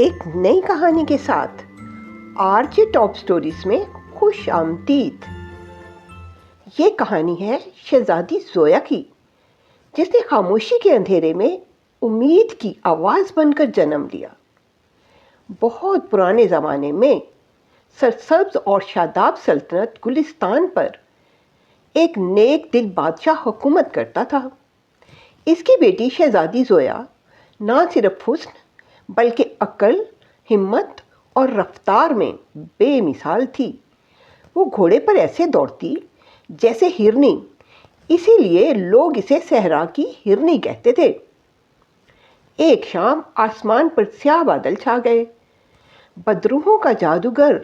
ایک نئی کہانی کے ساتھ آرچی ٹاپ سٹوریز میں خوش آمدید۔ یہ کہانی ہے شہزادی زویا کی، جس نے خاموشی کے اندھیرے میں امید کی آواز بن کر جنم لیا۔ بہت پرانے زمانے میں سرسبز اور شاداب سلطنت گلستان پر ایک نیک دل بادشاہ حکومت کرتا تھا۔ اس کی بیٹی شہزادی زویا نہ صرف حسن بلکہ عقل، ہمت اور رفتار میں بے مثال تھی۔ وہ گھوڑے پر ایسے دوڑتی جیسے ہرنی، اسی لیے لوگ اسے صحرا کی ہرنی کہتے تھے۔ ایک شام آسمان پر سیاہ بادل چھا گئے۔ بدروحوں کا جادوگر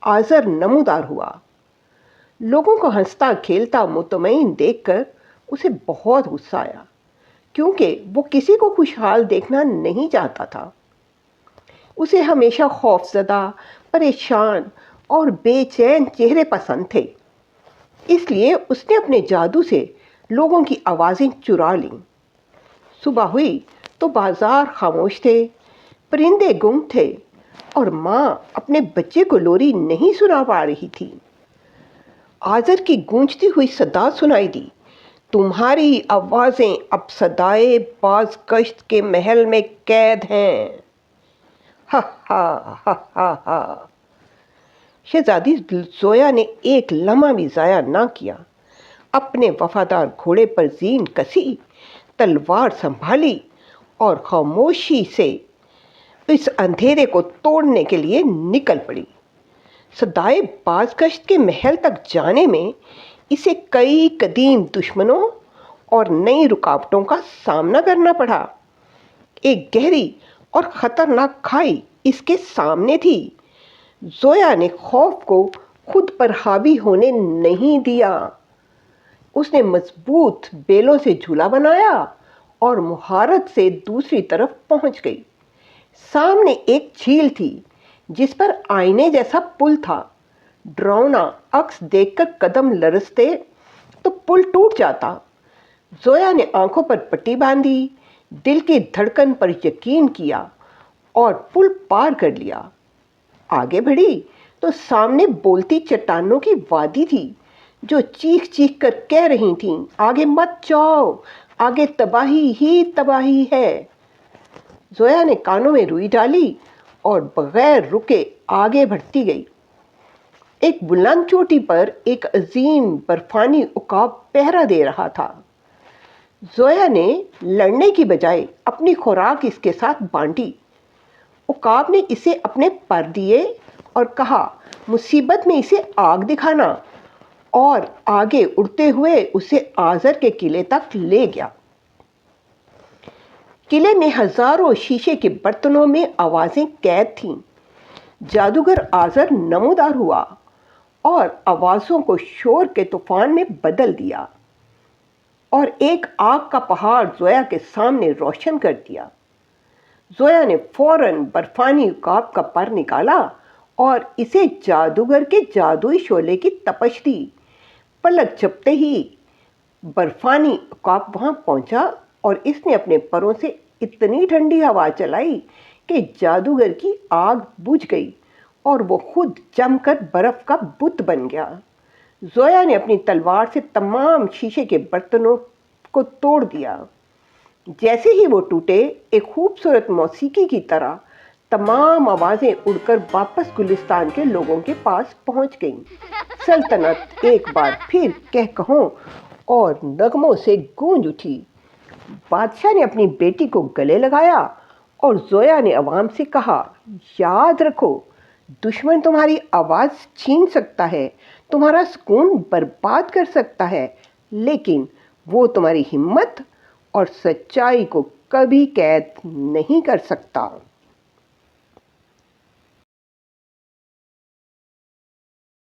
آزر نمودار ہوا۔ لوگوں کو ہنستا کھیلتا مطمئن دیکھ کر اسے بہت غصہ آیا، کیونکہ وہ کسی کو خوشحال دیکھنا نہیں چاہتا تھا۔ اسے ہمیشہ خوف زدہ، پریشان اور بے چین چہرے پسند تھے، اس لیے اس نے اپنے جادو سے لوگوں کی آوازیں چرا لیں۔ صبح ہوئی تو بازار خاموش تھے، پرندے گم تھے اور ماں اپنے بچے کو لوری نہیں سنا پا رہی تھی۔ آزر کی گونجتی ہوئی صدا سنائی دی، تمہاری آوازیں اب صدائے باز گشت کے محل میں قید ہیں۔ ہا ہا ہا ہا ہا۔ شہزادی زویا نے ایک لمحہ بھی ضائع نہ کیا۔ اپنے وفادار گھوڑے پر زین کسی، تلوار سنبھالی اور خاموشی سے اس اندھیرے کو توڑنے کے لیے نکل پڑی۔ صدائے باز گشت کے محل تک جانے میں اسے کئی قدیم دشمنوں اور نئی رکاوٹوں کا سامنا کرنا پڑا۔ ایک گہری اور خطرناک کھائی اس کے سامنے تھی۔ زویا نے خوف کو خود پر حاوی ہونے نہیں دیا۔ اس نے مضبوط بیلوں سے جھولا بنایا اور مہارت سے دوسری طرف پہنچ گئی۔ سامنے ایک جھیل تھی جس پر آئینے جیسا پل تھا۔ ڈراؤنا عکس دیکھ کر قدم لرزتے تو پل ٹوٹ جاتا۔ زویا نے آنکھوں پر پٹی باندھی، دل کی دھڑکن پر یقین کیا اور پل پار کر لیا۔ آگے بڑھی تو سامنے بولتی چٹانوں کی وادی تھی جو چیخ چیخ کر کہہ رہی تھیں، آگے مت جاؤ، آگے تباہی ہی تباہی ہے۔ زویا نے کانوں میں روئی ڈالی اور بغیر رکے آگے بڑھتی گئی۔ ایک بلند چوٹی پر ایک عظیم برفانی عقاب پہرا دے رہا تھا۔ زویا نے لڑنے کی بجائے اپنی خوراک اس کے ساتھ بانٹی۔ عقاب نے اسے اپنے پر دیے اور کہا، مصیبت میں اسے آگ دکھانا، اور آگے اڑتے ہوئے اسے آزر کے قلعے تک لے گیا۔ قلعے میں ہزاروں شیشے کے برتنوں میں آوازیں قید تھیں۔ جادوگر آزر نمودار ہوا اور آوازوں کو شور کے طوفان میں بدل دیا اور ایک آگ کا پہاڑ زویا کے سامنے روشن کر دیا۔ زویا نے فوراً برفانی عقاب کا پر نکالا اور اسے جادوگر کے جادوئی شعلے کی تپش دی۔ پلک جھپتے ہی برفانی عقاب وہاں پہنچا اور اس نے اپنے پروں سے اتنی ٹھنڈی ہوا چلائی کہ جادوگر کی آگ بجھ گئی اور وہ خود جم کر برف کا بت بن گیا۔ زویا نے اپنی تلوار سے تمام شیشے کے برتنوں کو توڑ دیا۔ جیسے ہی وہ ٹوٹے، ایک خوبصورت موسیقی کی طرح تمام آوازیں اڑ کر واپس گلستان کے لوگوں کے پاس پہنچ گئیں۔ سلطنت ایک بار پھر کہکہوں اور نغموں سے گونج اٹھی۔ بادشاہ نے اپنی بیٹی کو گلے لگایا اور زویا نے عوام سے کہا، یاد رکھو، دشمن تمہاری آواز چھین سکتا ہے، تمہارا سکون برباد کر سکتا ہے، لیکن وہ تمہاری ہمت اور سچائی کو کبھی قید نہیں کر سکتا۔